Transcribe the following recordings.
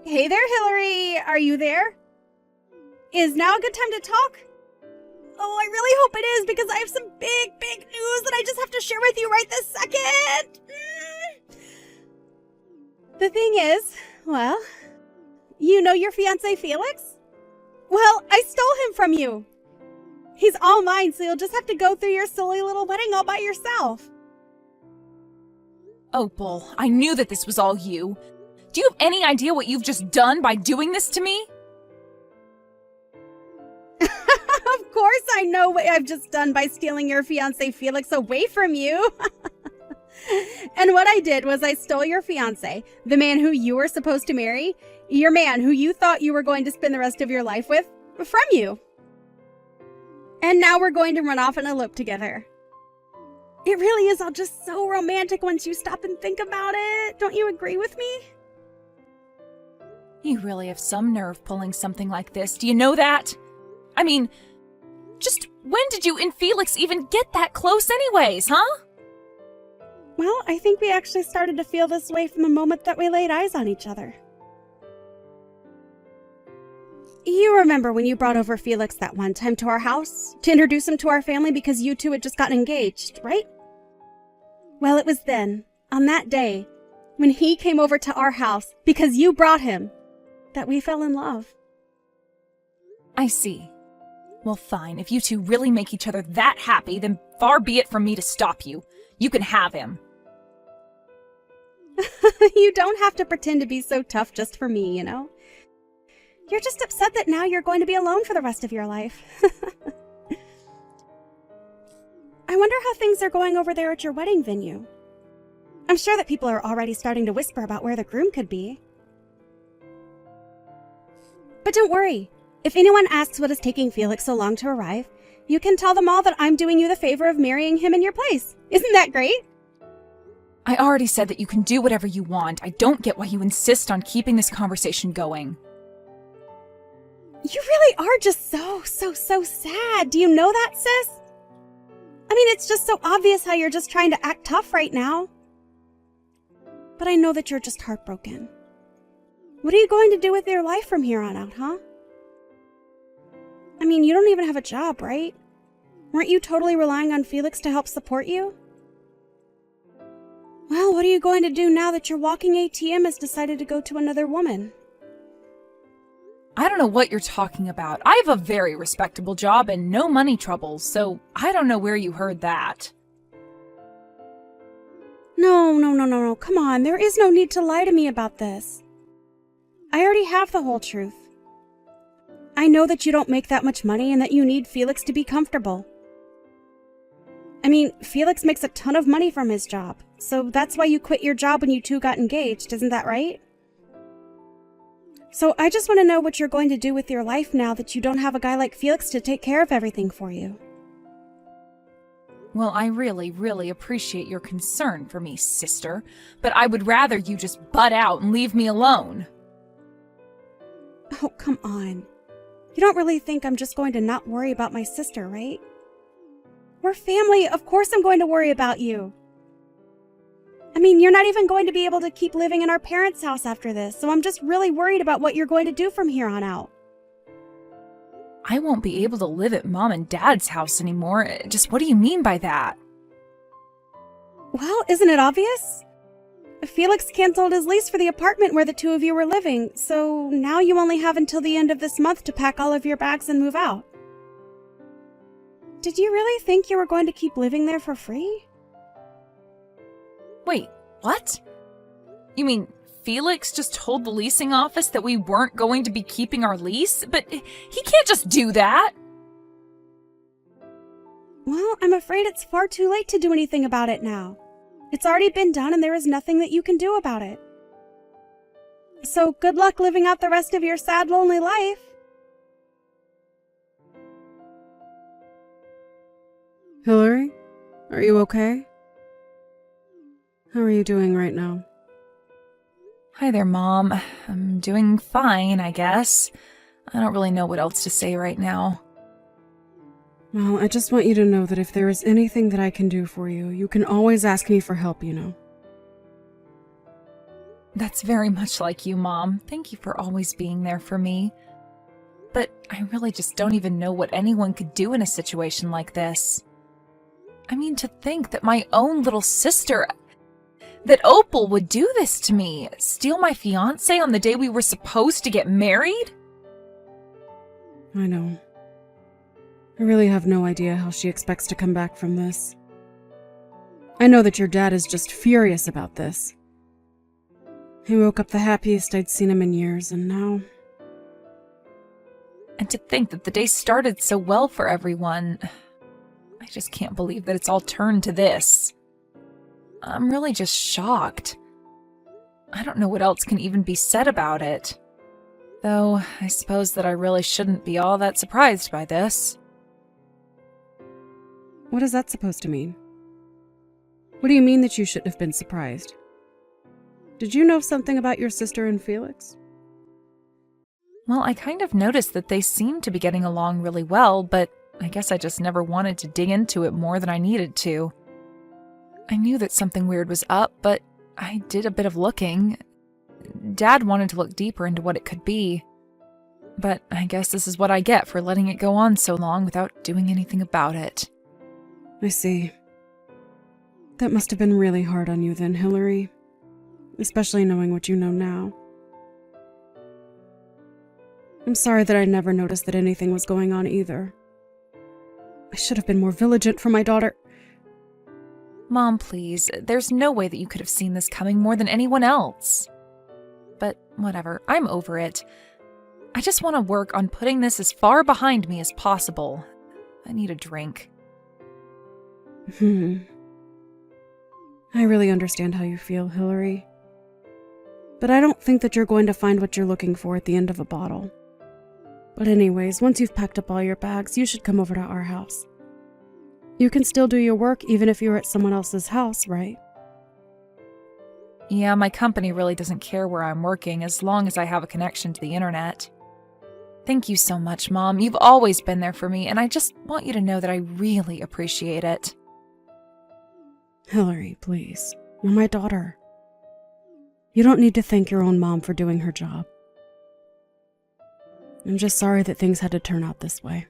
Hey there, Hillary. Are you there? Is now a good time to talk? Oh, I really hope it is because I have some big news that I just have to share with you right this second. The thing is, well, you know your fiancé Felix? Well, I stole him from you. He's all mine, so you'll just have to go through your silly little wedding all by yourself. Opal, I knew that this was all you. Do you have any idea what you've just done by doing this to me? Of course I know what I've just done by stealing your fiancé Felix away from you. And what I did was I stole your fiancé, the man who you were supposed to marry, your man who you thought you were going to spend the rest of your life with, from you. And now we're going to run off and elope together. It really is all just so romantic once you stop and think about it. Don't you agree with me? You really have some nerve pulling something like this. Do you know that? I mean, just when did you and Felix even get that close anyways, huh? Well, I think we actually started to feel this way from the moment that we laid eyes on each other. You remember when you brought over Felix that one time to our house to introduce him to our family because you two had just gotten engaged, right? Well, it was then, on that day, when he came over to our house because you brought him, that we fell in love. I see. Well, fine. If you two really make each other that happy, then far be it from me to stop you. You can have him. You don't have to pretend to be so tough just for me, you know? You're just upset that now you're going to be alone for the rest of your life. I wonder how things are going over there at your wedding venue. I'm sure that people are already starting to whisper about where the groom could be. But don't worry. If anyone asks what is taking Felix so long to arrive, you can tell them all that I'm doing you the favor of marrying him in your place. Isn't that great? I already said that you can do whatever you want. I don't get why you insist on keeping this conversation going. You really are just so sad. Do you know that, sis? I mean, it's just so obvious how you're just trying to act tough right now. But I know that you're just heartbroken. What are you going to do with your life from here on out, huh? I mean, you don't even have a job, right? Weren't you totally relying on Felix to help support you? Well, what are you going to do now that your walking ATM has decided to go to another woman? I don't know what you're talking about. I have a very respectable job and no money troubles, so I don't know where you heard that. No. Come on, there is no need to lie to me about this. I already have the whole truth. I know that you don't make that much money and that you need Felix to be comfortable. I mean, Felix makes a ton of money from his job, so that's why you quit your job when you two got engaged, isn't that right? So I just want to know what you're going to do with your life now that you don't have a guy like Felix to take care of everything for you. Well, I really appreciate your concern for me, sister, but I would rather you just butt out and leave me alone. Oh, come on. You don't really think I'm just going to not worry about my sister, right? We're family. Of course I'm going to worry about you. I mean, you're not even going to be able to keep living in our parents' house after this, so I'm just really worried about what you're going to do from here on out. I won't be able to live at Mom and Dad's house anymore. Just what do you mean by that? Well, isn't it obvious? Felix canceled his lease for the apartment where the two of you were living, so now you only have until the end of this month to pack all of your bags and move out. Did you really think you were going to keep living there for free? Wait, what? You mean Felix just told the leasing office that we weren't going to be keeping our lease? But he can't just do that! Well, I'm afraid it's far too late to do anything about it now. It's already been done and there is nothing that you can do about it. So good luck living out the rest of your sad, lonely life. Hillary, are you okay? How are you doing right now? Hi there, Mom. I'm doing fine, I guess. I don't really know what else to say right now. Well, I just want you to know that if there is anything that I can do for you, you can always ask me for help, you know. That's very much like you, Mom. Thank you for always being there for me. But I really just don't even know what anyone could do in a situation like this. I mean, to think that my own little sister, that Opal would do this to me, steal my fiancé on the day we were supposed to get married? I know. I really have no idea how she expects to come back from this. I know that your dad is just furious about this. He woke up the happiest I'd seen him in years, and now... And to think that the day started so well for everyone. I just can't believe that it's all turned to this. I'm really just shocked. I don't know what else can even be said about it. Though, I suppose that I really shouldn't be all that surprised by this. What is that supposed to mean? What do you mean that you shouldn't have been surprised? Did you know something about your sister and Felix? Well, I kind of noticed that they seemed to be getting along really well, but I guess I just never wanted to dig into it more than I needed to. I knew that something weird was up, but I did a bit of looking. Dad wanted to look deeper into what it could be. But I guess this is what I get for letting it go on so long without doing anything about it. I see. That must have been really hard on you then, Hillary. Especially knowing what you know now. I'm sorry that I never noticed that anything was going on either. I should have been more vigilant for my daughter. Mom, please. There's no way that you could have seen this coming more than anyone else. But whatever, I'm over it. I just want to work on putting this as far behind me as possible. I need a drink. I really understand how you feel, Hillary. But I don't think that you're going to find what you're looking for at the end of a bottle. But anyways, once you've packed up all your bags, you should come over to our house. You can still do your work even if you're at someone else's house, right? Yeah, my company really doesn't care where I'm working as long as I have a connection to the internet. Thank you so much, Mom. You've always been there for me, and I just want you to know that I really appreciate it. Hillary, please. You're my daughter. You don't need to thank your own mom for doing her job. I'm just sorry that things had to turn out this way.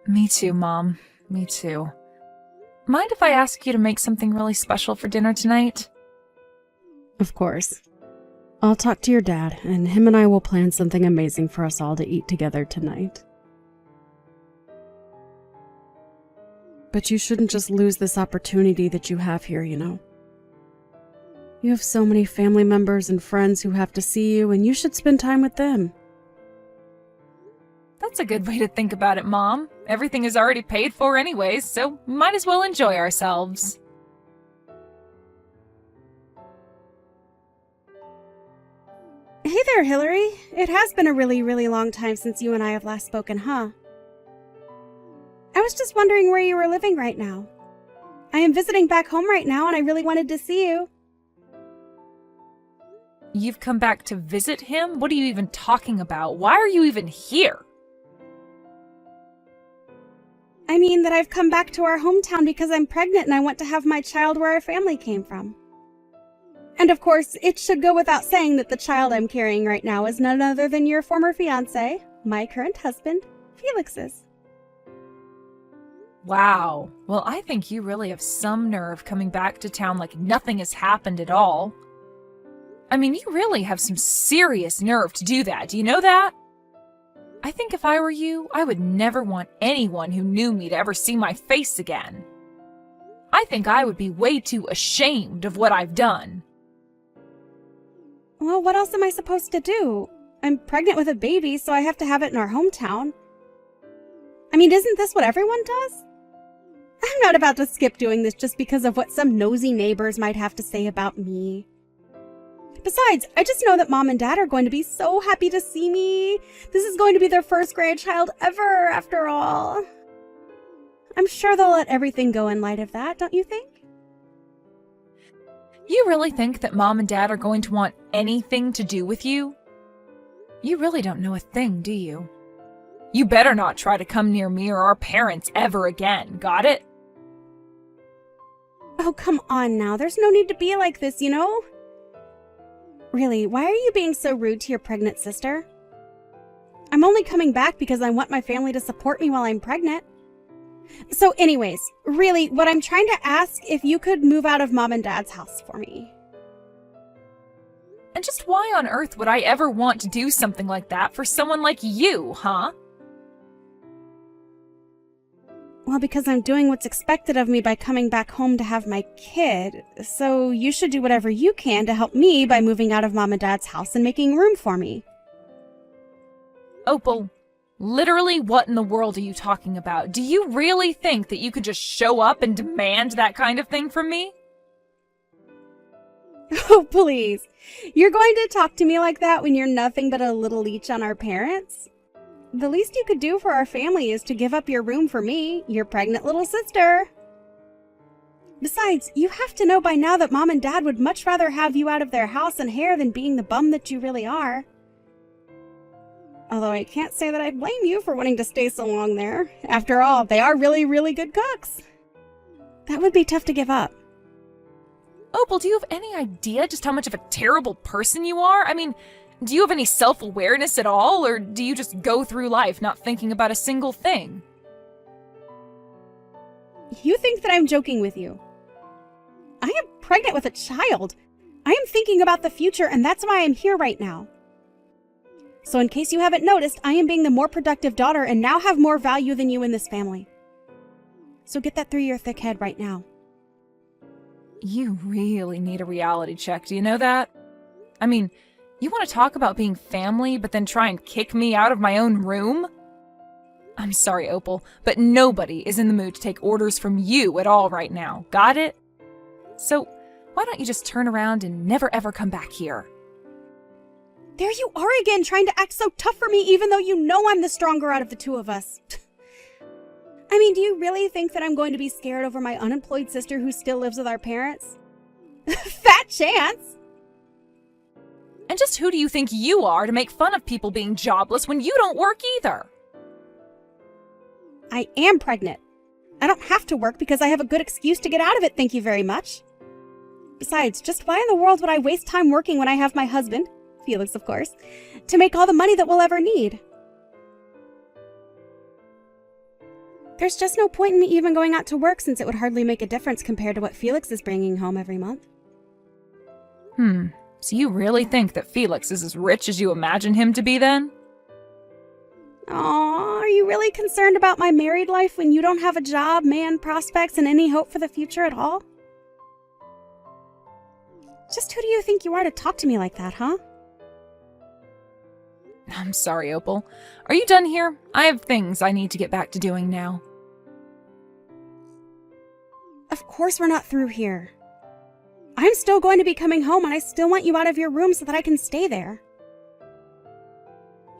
Me too, Mom. Me too. Mind if I ask you to make something really special for dinner tonight? Of course. I'll talk to your dad, and him and I will plan something amazing for us all to eat together tonight. But you shouldn't just lose this opportunity that you have here, you know. You have so many family members and friends who have to see you, and you should spend time with them. That's a good way to think about it, Mom. Everything is already paid for anyways, so we might as well enjoy ourselves. Hey there, Hillary. It has been a really, really long time since you and I have last spoken, huh? I was just wondering where you were living right now. I am visiting back home right now, and I really wanted to see you. You've come back to visit him? What are you even talking about? Why are you even here? I mean that I've come back to our hometown because I'm pregnant and I want to have my child where our family came from. And of course, it should go without saying that the child I'm carrying right now is none other than your former fiancé, my current husband, Felix's. Wow. Well, I think you really have some nerve coming back to town like nothing has happened at all. I mean, you really have some serious nerve to do that. Do you know that? I think if I were you, I would never want anyone who knew me to ever see my face again. I think I would be way too ashamed of what I've done. Well, what else am I supposed to do? I'm pregnant with a baby, so I have to have it in our hometown. I mean, isn't this what everyone does? I'm not about to skip doing this just because of what some nosy neighbors might have to say about me. Besides, I just know that Mom and Dad are going to be so happy to see me. This is going to be their first grandchild ever, after all. I'm sure they'll let everything go in light of that, don't you think? You really think that Mom and Dad are going to want anything to do with you? You really don't know a thing, do you? You better not try to come near me or our parents ever again, got it? Oh, come on now. There's no need to be like this, you know? Really, why are you being so rude to your pregnant sister? I'm only coming back because I want my family to support me while I'm pregnant. So anyways, really, what I'm trying to ask if you could move out of Mom and Dad's house for me. And just why on earth would I ever want to do something like that for someone like you, huh? Well, because I'm doing what's expected of me by coming back home to have my kid, so you should do whatever you can to help me by moving out of Mom and Dad's house and making room for me. Opal, literally what in the world are you talking about? Do you really think that you could just show up and demand that kind of thing from me? Oh, please. You're going to talk to me like that when you're nothing but a little leech on our parents? The least you could do for our family is to give up your room for me, your pregnant little sister. Besides, you have to know by now that Mom and Dad would much rather have you out of their house and hair than being the bum that you really are. Although I can't say that I blame you for wanting to stay so long there. After all, they are really, really good cooks. That would be tough to give up. Opal, do you have any idea just how much of a terrible person you are? I mean, do you have any self-awareness at all, or do you just go through life not thinking about a single thing? You think that I'm joking with you. I am pregnant with a child. I am thinking about the future, and that's why I'm here right now. So in case you haven't noticed, I am being the more productive daughter and now have more value than you in this family. So get that through your thick head right now. You really need a reality check, do you know that? I mean, you want to talk about being family, but then try and kick me out of my own room? I'm sorry, Opal, but nobody is in the mood to take orders from you at all right now. Got it? So, why don't you just turn around and never ever come back here? There you are again, trying to act so tough for me even though you know I'm the stronger out of the two of us. I mean, do you really think that I'm going to be scared over my unemployed sister who still lives with our parents? Fat chance! And just who do you think you are to make fun of people being jobless when you don't work either? I am pregnant. I don't have to work because I have a good excuse to get out of it, thank you very much. Besides, just why in the world would I waste time working when I have my husband, Felix of course, to make all the money that we'll ever need? There's just no point in me even going out to work since it would hardly make a difference compared to what Felix is bringing home every month. So you really think that Felix is as rich as you imagine him to be then? Aw, are you really concerned about my married life when you don't have a job, man, prospects, and any hope for the future at all? Just who do you think you are to talk to me like that, huh? I'm sorry, Opal. Are you done here? I have things I need to get back to doing now. Of course we're not through here. I'm still going to be coming home and I still want you out of your room so that I can stay there.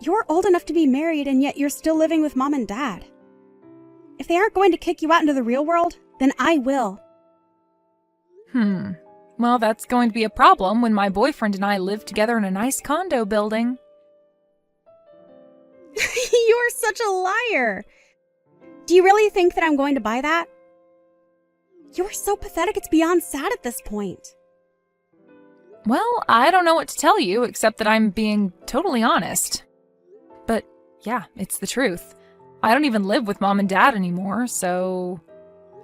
You're old enough to be married and yet you're still living with Mom and Dad. If they aren't going to kick you out into the real world, then I will. Well, that's going to be a problem when my boyfriend and I live together in a nice condo building. You're such a liar. Do you really think that I'm going to buy that? You're so pathetic it's beyond sad at this point. Well, I don't know what to tell you except that I'm being totally honest. But yeah, it's the truth. I don't even live with Mom and Dad anymore, so...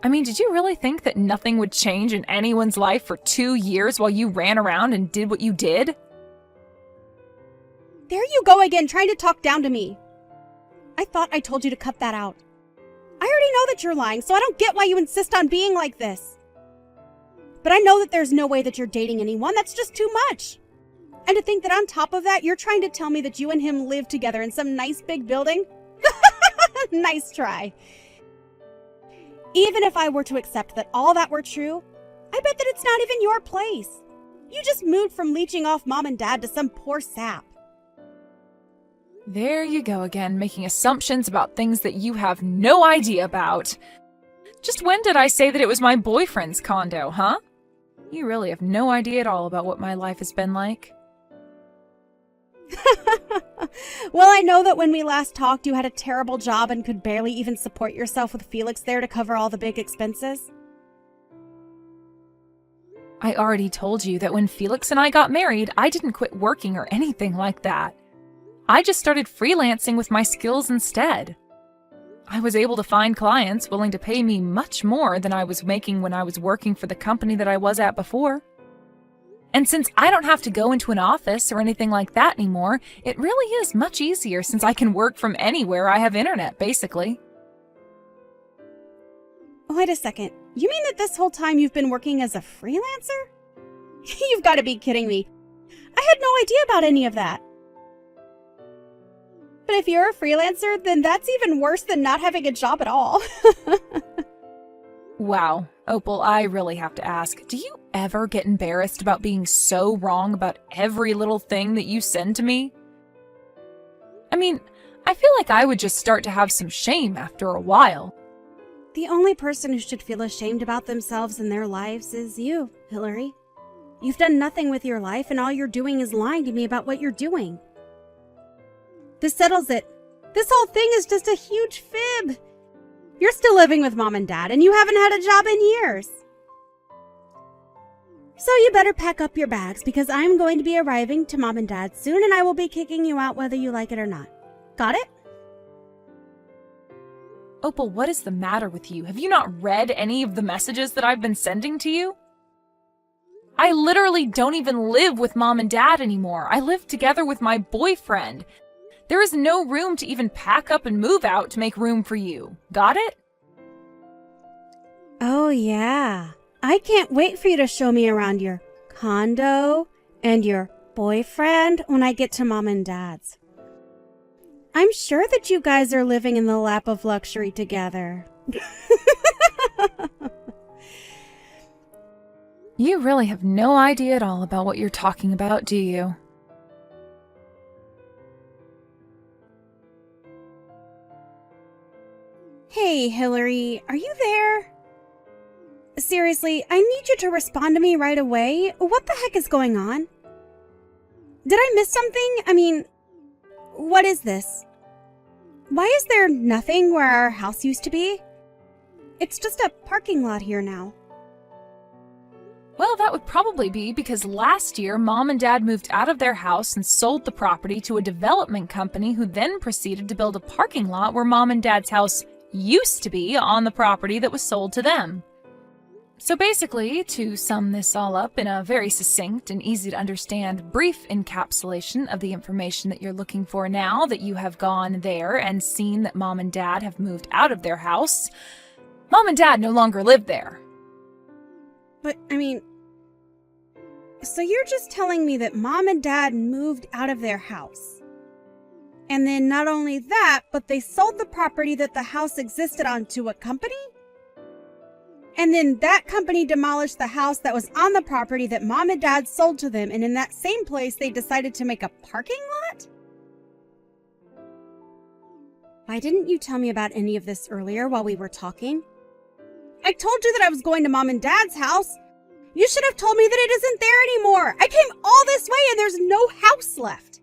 I mean, did you really think that nothing would change in anyone's life for 2 years while you ran around and did what you did? There you go again, trying to talk down to me. I thought I told you to cut that out. I already know that you're lying, so I don't get why you insist on being like this. But I know that there's no way that you're dating anyone. That's just too much. And to think that on top of that, you're trying to tell me that you and him live together in some nice big building? Nice try. Even if I were to accept that all that were true, I bet that it's not even your place. You just moved from leeching off Mom and Dad to some poor sap. There you go again, making assumptions about things that you have no idea about. Just when did I say that it was my boyfriend's condo, huh? You really have no idea at all about what my life has been like. Well, I know that when we last talked, you had a terrible job and could barely even support yourself with Felix there to cover all the big expenses. I already told you that when Felix and I got married, I didn't quit working or anything like that. I just started freelancing with my skills instead. I was able to find clients willing to pay me much more than I was making when I was working for the company that I was at before. And since I don't have to go into an office or anything like that anymore, it really is much easier since I can work from anywhere I have internet, basically. Wait a second. You mean that this whole time you've been working as a freelancer? You've got to be kidding me. I had no idea about any of that. But if you're a freelancer, then that's even worse than not having a job at all. Wow, Opal, I really have to ask, do you ever get embarrassed about being so wrong about every little thing that you send to me? I mean, I feel like I would just start to have some shame after a while. The only person who should feel ashamed about themselves and their lives is you, Hillary. You've done nothing with your life, and all you're doing is lying to me about what you're doing. This settles it. This whole thing is just a huge fib. You're still living with Mom and Dad, and you haven't had a job in years. So you better pack up your bags, because I'm going to be arriving to Mom and Dad soon, and I will be kicking you out whether you like it or not. Got it? Opal, what is the matter with you? Have you not read any of the messages that I've been sending to you? I literally don't even live with Mom and Dad anymore. I live together with my boyfriend. There is no room to even pack up and move out to make room for you. Got it? Oh, yeah. I can't wait for you to show me around your condo and your boyfriend when I get to Mom and Dad's. I'm sure that you guys are living in the lap of luxury together. You really have no idea at all about what you're talking about, do you? Hey, Hillary, are you there? Seriously, I need you to respond to me right away. What the heck is going on? Did I miss something? I mean, what is this? Why is there nothing where our house used to be? It's just a parking lot here now. Well, that would probably be because last year Mom and Dad moved out of their house and sold the property to a development company who then proceeded to build a parking lot where Mom and Dad's house used to be on the property that was sold to them. So basically, to sum this all up in a very succinct and easy to understand brief encapsulation of the information that you're looking for now that you have gone there and seen that Mom and Dad have moved out of their house, Mom and Dad no longer live there. But, I mean, so you're just telling me that Mom and Dad moved out of their house. And then not only that, but they sold the property that the house existed on to a company? And then that company demolished the house that was on the property that Mom and Dad sold to them, and in that same place they decided to make a parking lot? Why didn't you tell me about any of this earlier while we were talking? I told you that I was going to Mom and Dad's house. You should have told me that it isn't there anymore. I came all this way and there's no house left.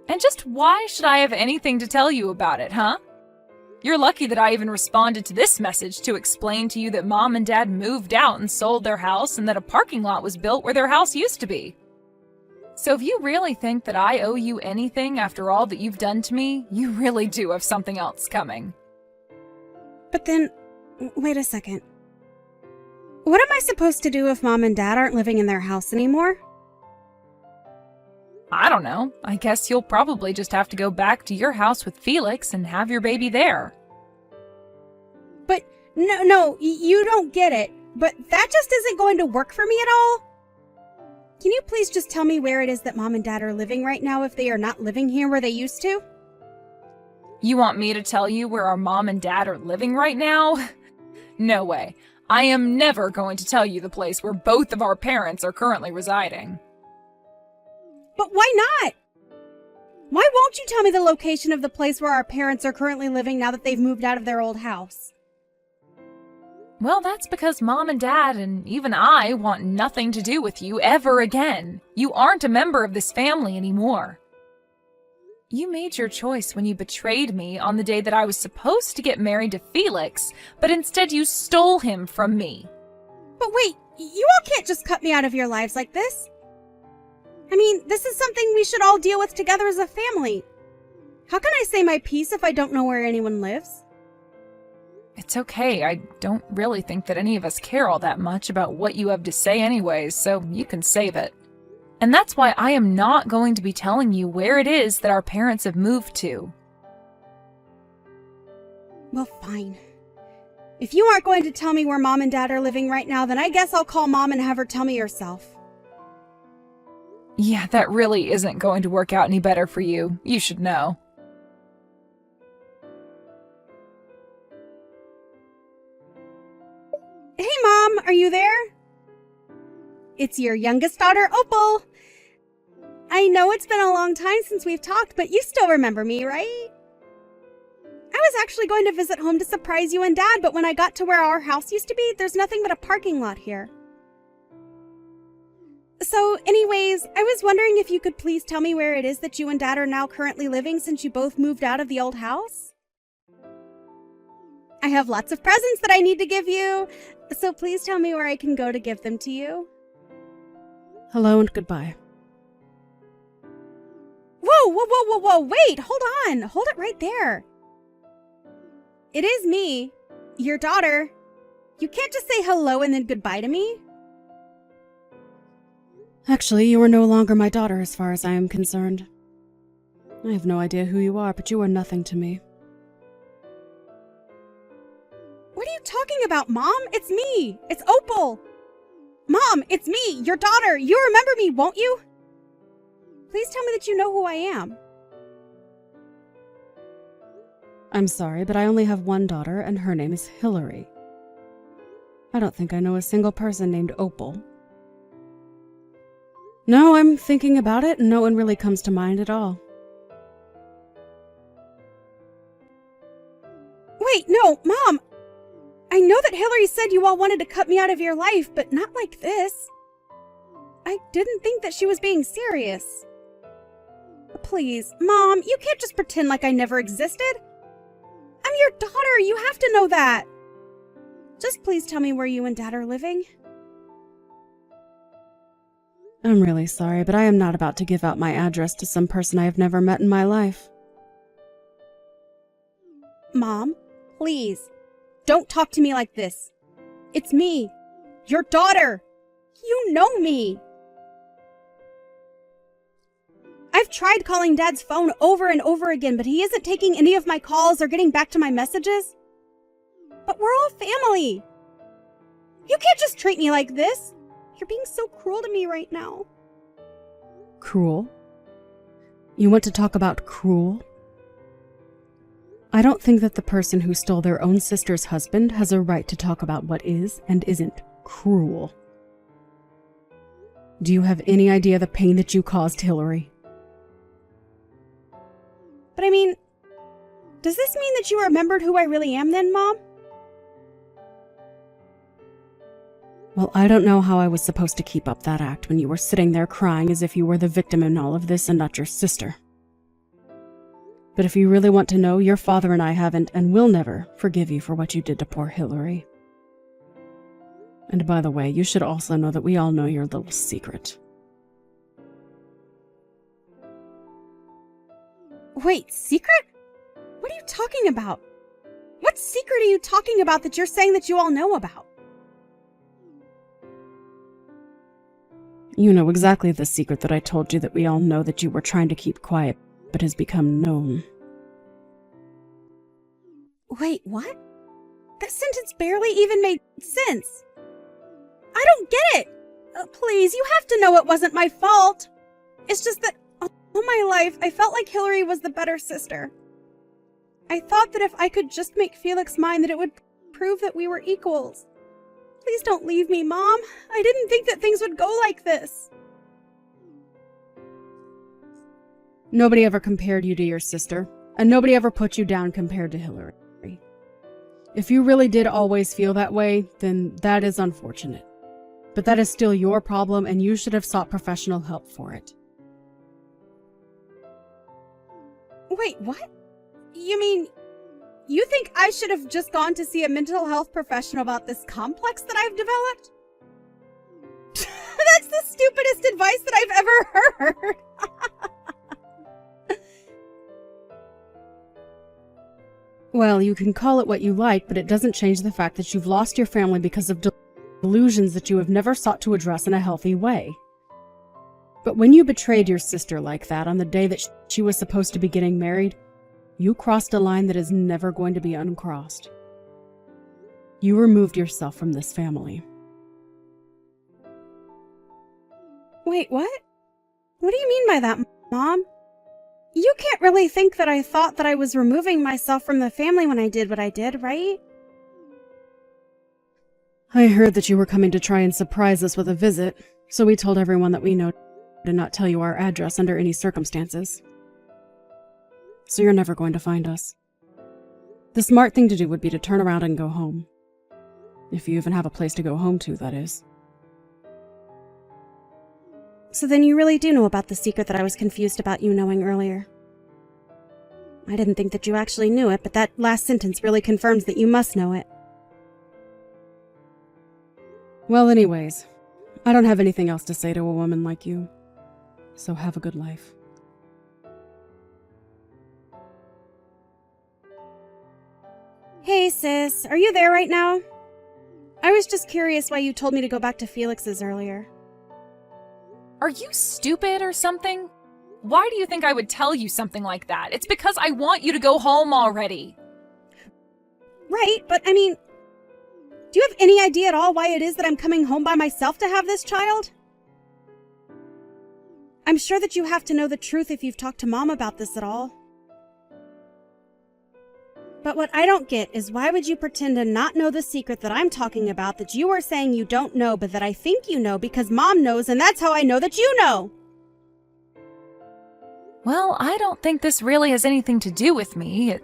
And just why should I have anything to tell you about it, huh? You're lucky that I even responded to this message to explain to you that Mom and Dad moved out and sold their house and that a parking lot was built where their house used to be. So if you really think that I owe you anything after all that you've done to me, you really do have something else coming. But then, wait a second. What am I supposed to do if Mom and Dad aren't living in their house anymore? I don't know. I guess you'll probably just have to go back to your house with Felix and have your baby there. But, no, you don't get it. But that just isn't going to work for me at all. Can you please just tell me where it is that Mom and Dad are living right now if they are not living here where they used to? You want me to tell you where our Mom and Dad are living right now? No way. I am never going to tell you the place where both of our parents are currently residing. But why not? Why won't you tell me the location of the place where our parents are currently living now that they've moved out of their old house? Well, that's because Mom and Dad and even I want nothing to do with you ever again. You aren't a member of this family anymore. You made your choice when you betrayed me on the day that I was supposed to get married to Felix, but instead you stole him from me. But wait, you all can't just cut me out of your lives like this. I mean, this is something we should all deal with together as a family. How can I say my piece if I don't know where anyone lives? It's okay. I don't really think that any of us care all that much about what you have to say anyways, so you can save it. And that's why I am not going to be telling you where it is that our parents have moved to. Well, fine. If you aren't going to tell me where Mom and Dad are living right now, then I guess I'll call Mom and have her tell me herself. Yeah, that really isn't going to work out any better for you. You should know. Hey, Mom, are you there? It's your youngest daughter, Opal. I know it's been a long time since we've talked, but you still remember me, right? I was actually going to visit home to surprise you and Dad, but when I got to where our house used to be, there's nothing but a parking lot here. So, anyways, I was wondering if you could please tell me where it is that you and Dad are now currently living since you both moved out of the old house? I have lots of presents that I need to give you, so please tell me where I can go to give them to you. Hello and goodbye. Whoa, wait, hold on. Hold it right there. It is me, your daughter. You can't just say hello and then goodbye to me. Actually, you are no longer my daughter as far as I am concerned. I have no idea who you are, but you are nothing to me. What are you talking about, Mom? It's me. It's Opal. Mom, it's me, your daughter. You remember me, won't you? Please tell me that you know who I am. I'm sorry, but I only have one daughter, and her name is Hillary. I don't think I know a single person named Opal. No, I'm thinking about it, and no one really comes to mind at all. Wait, no, Mom. I know that Hillary said you all wanted to cut me out of your life, but not like this. I didn't think that she was being serious. Please, Mom, you can't just pretend like I never existed. I'm your daughter, you have to know that. Just please tell me where you and Dad are living. I'm really sorry, but I am not about to give out my address to some person I have never met in my life. Mom, please, don't talk to me like this. It's me, your daughter. You know me. I've tried calling Dad's phone over and over again, but he isn't taking any of my calls or getting back to my messages. But we're all family. You can't just treat me like this. You're being so cruel to me right now. Cruel? You want to talk about cruel? I don't think that the person who stole their own sister's husband has a right to talk about what is and isn't cruel. Do you have any idea the pain that you caused Hillary? But I mean, does this mean that you remembered who I really am then, Mom? Well, I don't know how I was supposed to keep up that act when you were sitting there crying as if you were the victim in all of this and not your sister. But if you really want to know, your father and I haven't and will never forgive you for what you did to poor Hillary. And by the way, you should also know that we all know your little secret. Wait, secret? What are you talking about? What secret are you talking about that you're saying that you all know about? You know exactly the secret that I told you that we all know that you were trying to keep quiet, but has become known. Wait, what? That sentence barely even made sense. I don't get it. Please, you have to know it wasn't my fault. It's just that all my life, I felt like Hillary was the better sister. I thought that if I could just make Felix mine, that it would prove that we were equals. Please don't leave me, Mom. I didn't think that things would go like this. Nobody ever compared you to your sister, and nobody ever put you down compared to Hillary. If you really did always feel that way, then that is unfortunate. But that is still your problem, and you should have sought professional help for it. Wait, what? You mean, you think I should have just gone to see a mental health professional about this complex that I've developed? That's the stupidest advice that I've ever heard. Well, you can call it what you like, but it doesn't change the fact that you've lost your family because of delusions that you have never sought to address in a healthy way. But when you betrayed your sister like that on the day that she was supposed to be getting married, you crossed a line that is never going to be uncrossed. You removed yourself from this family. Wait, what? What do you mean by that, Mom? You can't really think that I thought that I was removing myself from the family when I did what I did, right? I heard that you were coming to try and surprise us with a visit, so we told everyone that we know to not tell you our address under any circumstances. So you're never going to find us. The smart thing to do would be to turn around and go home. If you even have a place to go home to, that is. So then you really do know about the secret that I was confused about you knowing earlier. I didn't think that you actually knew it, but that last sentence really confirms that you must know it. Well, anyways, I don't have anything else to say to a woman like you. So have a good life. Hey, sis, are you there right now? I was just curious why you told me to go back to Felix's earlier. Are you stupid or something? Why do you think I would tell you something like that? It's because I want you to go home already. Right, but I mean, do you have any idea at all why it is that I'm coming home by myself to have this child? I'm sure that you have to know the truth if you've talked to Mom about this at all. But what I don't get is why would you pretend to not know the secret that I'm talking about that you are saying you don't know but that I think you know because Mom knows and that's how I know that you know? Well, I don't think this really has anything to do with me. It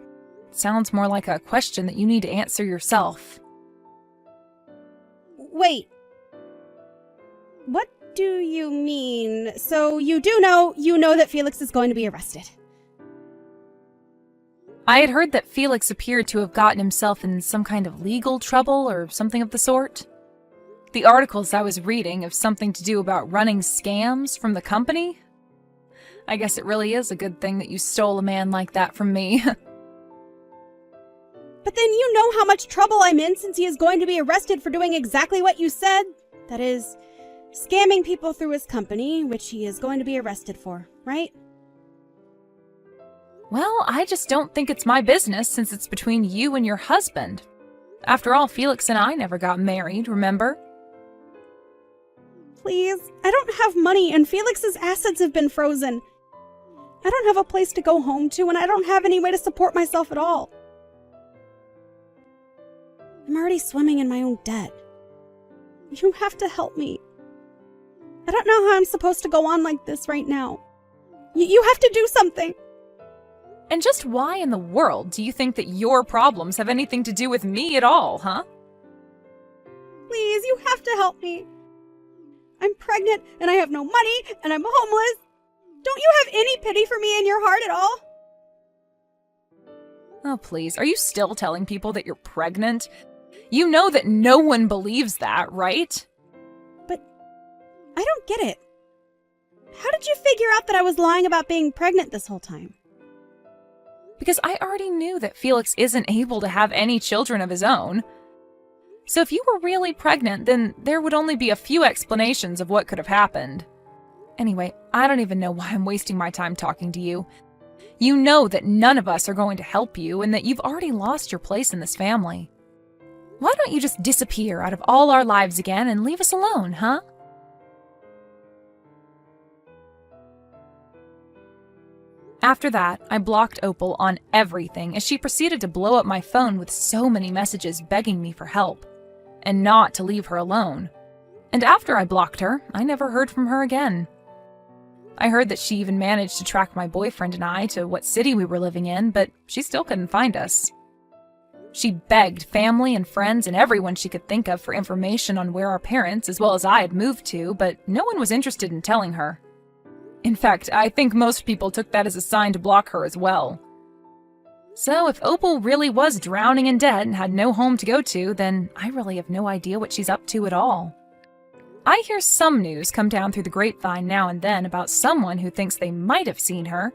sounds more like a question that you need to answer yourself. Wait. What do you mean? So you do know, that Felix is going to be arrested. I had heard that Felix appeared to have gotten himself in some kind of legal trouble or something of the sort. The articles I was reading have something to do about running scams from the company. I guess it really is a good thing that you stole a man like that from me. But then you know how much trouble I'm in since he is going to be arrested for doing exactly what you said. That is, scamming people through his company, which he is going to be arrested for, right? Well, I just don't think it's my business since it's between you and your husband. After all, Felix and I never got married, remember? Please, I don't have money and Felix's assets have been frozen. I don't have a place to go home to and I don't have any way to support myself at all. I'm already swimming in my own debt. You have to help me. I don't know how I'm supposed to go on like this right now. You have to do something. And just why in the world do you think that your problems have anything to do with me at all, huh? Please, you have to help me. I'm pregnant and I have no money and I'm homeless. Don't you have any pity for me in your heart at all? Oh, please, are you still telling people that you're pregnant? You know that no one believes that, right? But I don't get it. How did you figure out that I was lying about being pregnant this whole time? Because I already knew that Felix isn't able to have any children of his own. So if you were really pregnant, then there would only be a few explanations of what could have happened. Anyway, I don't even know why I'm wasting my time talking to you. You know that none of us are going to help you and that you've already lost your place in this family. Why don't you just disappear out of all our lives again and leave us alone, huh? After that, I blocked Opal on everything as she proceeded to blow up my phone with so many messages begging me for help, and not to leave her alone. And after I blocked her, I never heard from her again. I heard that she even managed to track my boyfriend and I to what city we were living in, but she still couldn't find us. She begged family and friends and everyone she could think of for information on where our parents, as well as I, had moved to, but no one was interested in telling her. In fact, I think most people took that as a sign to block her as well. So if Opal really was drowning in debt and had no home to go to, then I really have no idea what she's up to at all. I hear some news come down through the grapevine now and then about someone who thinks they might have seen her.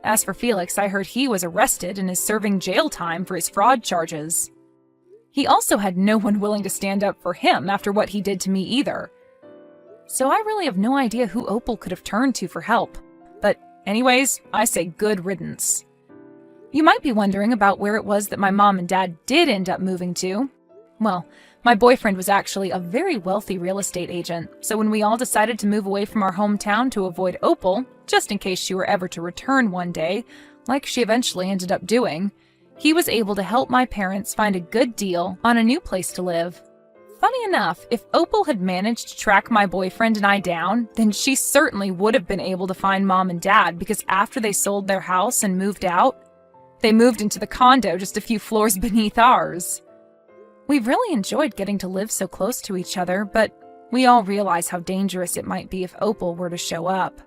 As for Felix, I heard he was arrested and is serving jail time for his fraud charges. He also had no one willing to stand up for him after what he did to me either. So I really have no idea who Opal could have turned to for help. But anyways, I say good riddance. You might be wondering about where it was that my mom and dad did end up moving to. Well, my boyfriend was actually a very wealthy real estate agent, so when we all decided to move away from our hometown to avoid Opal, just in case she were ever to return one day, like she eventually ended up doing, he was able to help my parents find a good deal on a new place to live. Funny enough, if Opal had managed to track my boyfriend and I down, then she certainly would have been able to find Mom and Dad, because after they sold their house and moved out, they moved into the condo just a few floors beneath ours. We've really enjoyed getting to live so close to each other, but we all realize how dangerous it might be if Opal were to show up.